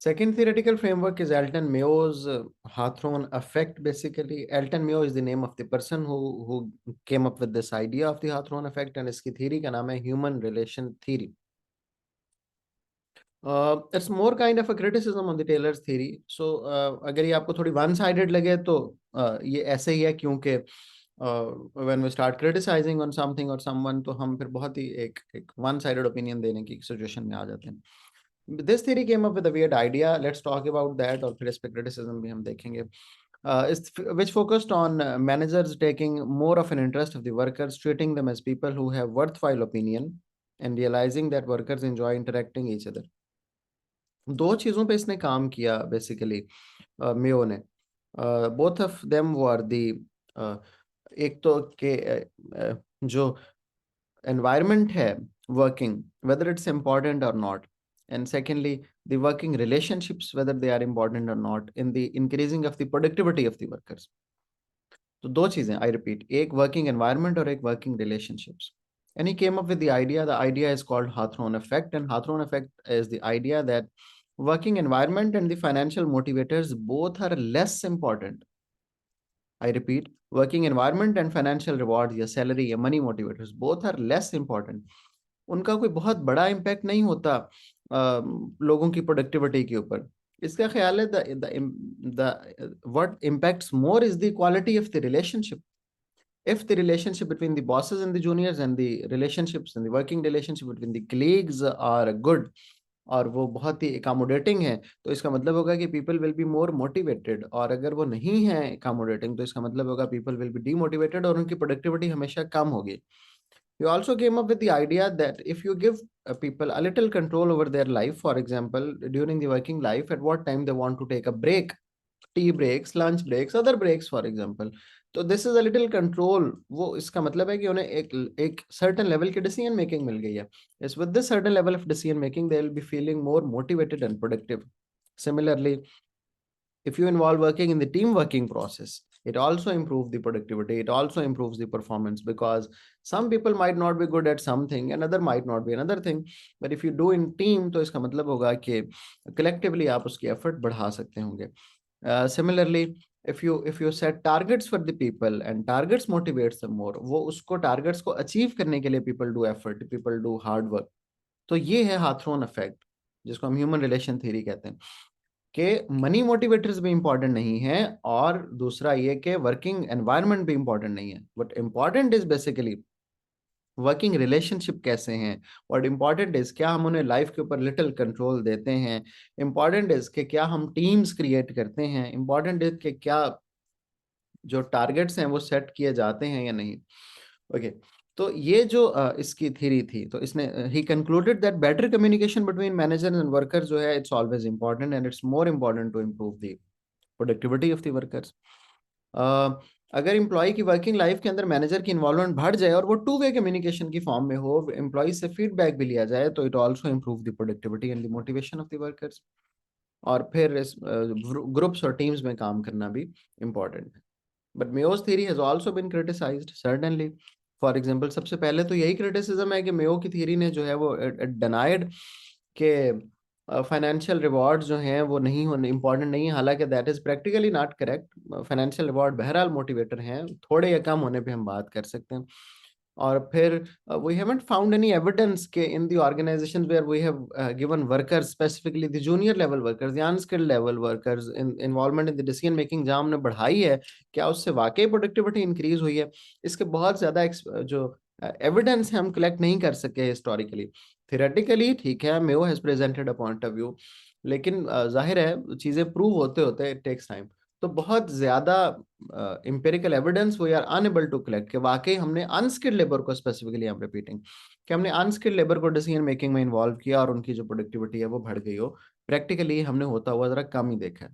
Second theoretical framework is Alton Mayo's Hawthorne effect. Basically, Alton Mayo is the name of the person who came up with this idea of the Hawthorne effect, and इसकी theory का नाम है human relation theory. It's more kind of a criticism on the Taylor's theory. So अगर ये आपको थोड़ी one sided लगे तो ये ऐसे ही है, क्योंकि when we start criticizing on something or someone तो हम फिर बहुत ही एक one sided opinion देने की situation में आ जाते हैं. This theory came up with a weird idea. Let's talk about that, और फिर इस पे criticism भी हम देखेंगे. Which focused on managers taking more of an interest of the workers, treating them as people who have worthwhile opinion, and realizing that workers enjoy interacting each other. दो चीजों पे इसने काम किया बेसिकली मेयो ने. बोथ ऑफ देम वर दी, एक तो के जो environment है working, whether it's important or not, and secondly the working relationships, whether they are important or not in the increasing of the productivity of the workers. तो दो चीजें, I repeat, एक working environment और एक working relationships. And he came up with the idea is called Hawthorne effect, and Hawthorne effect is the idea that working environment and the financial motivators both are less important. I repeat, working environment and financial rewards या salary या money motivators both are less important. उनका कोई बहुत बड़ा impact नहीं होता लोगों की प्रोडक्टिविटी के ऊपर. इसका ख्याल है the what impacts more is the quality of the relationship. If the relationship between the bosses and the juniors and the relationships and the working relationship between the colleagues are good और वो बहुत ही accommodating है, तो इसका मतलब होगा कि people will be more motivated. और अगर वो नहीं है accommodating, तो इसका मतलब होगा people will be demotivated और उनकी productivity हमेशा कम होगी. You also came up with the idea that if you give people a little control over their life, for example, during the working life, at what time they want to take a break, tea breaks, lunch breaks, other breaks, for example. तो this is a little control. वो इसका मतलब है कि उन्हें एक certain level की decision making मिल गई है. Yes, with this certain level of decision making, they will be feeling more motivated and productive. Similarly, if you involve working in the team working process, it also improves the productivity, it also improves the performance, because some people might not be good at something, another might not be another thing, but if you do in team, तो इसका मतलब होगा कि collectively आप उसकी effort बढ़ा सकते होंगे. Similarly, if you set targets for the people and targets motivates them more, वो उसको targets को achieve करने के लिए people do effort, people do hard work. तो ये है हाथरॉन इफेक्ट, जिसको हम ह्यूमन रिलेशन थ्योरी कहते हैं, कि मनी मोटिवेटर्स भी इंपॉर्टेंट नहीं है, और दूसरा ये कि वर्किंग एनवायरनमेंट भी इंपॉर्टेंट नहीं है. But important is basically working relationship कैसे हैं. और इम्पॉर्टेंट इज क्या हम उन्हें लाइफ के ऊपर लिटिल कंट्रोल देते हैं. इम्पॉर्टेंट इज कि क्या हम टीम्स क्रिएट करते हैं. इम्पॉर्टेंट इज कि क्या जो टारगेट्स हैं वो सेट किए जाते हैं या नहीं. ओके, तो ये जो इसकी थ्योरी थी, तो इसने ही concluded that better communication between managers and workers जो है, it's always important and it's more important to improve the productivity of the workers. अगर एम्प्लॉय की वर्किंग लाइफ के अंदर मैनेजर की इन्वॉल्वमेंट बढ़ जाए और वो टू वे कम्युनिकेशन की फॉर्म में हो, एम्प्लॉय से फीडबैक भी लिया जाए, तो it also improve the productivity and the motivation of the workers. और फिर इस ग्रुप्स और टीम्स में काम करना भी इम्पॉर्टेंट है. But Mayo's theory has also been criticized, certainly. For example, सबसे पहले तो यही क्रिटिसिज्म है कि मेयो की थ्योरी ने जो है वो डिनाइड के फाइनेंशियल रिवॉर्ड्स जो हैं वो नहीं होने इंपॉर्टेंट नहीं है. हालांकि that is practically not correct. Financial reward बहरहाल मोटिवेटर हैं, थोड़े या कम होने पे हम बात कर सकते हैं. और फिर we haven't found any evidence के in the organizations where we have given workers, specifically the junior level workers, the unskilled level workers, involvement in the decision making, जहाँ हमने बढ़ाई है, क्या उससे वाकई प्रोडक्टिविटी इंक्रीज हुई है. इसके बहुत ज्यादा जो एविडेंस है हम कलेक्ट नहीं कर सके हिस्टोरिकली. थियोरेटिकली ठीक है, Mayo has presented a point of view, लेकिन जाहिर है चीजें प्रूव होते होते इट टेक्स टाइम. तो बहुत ज्यादा empirical evidence we are unable to collect कि वाकई हमने अनस्किल्ड लेबर को, स्पेसिफिकली आई एम रिपीटिंग, कि हमने अनस्किल्ड लेबर को डिसीजन मेकिंग में इन्वॉल्व किया और उनकी जो प्रोडक्टिविटी है वो बढ़ गई हो. प्रैक्टिकली हमने होता हुआ जरा कम ही देखा है.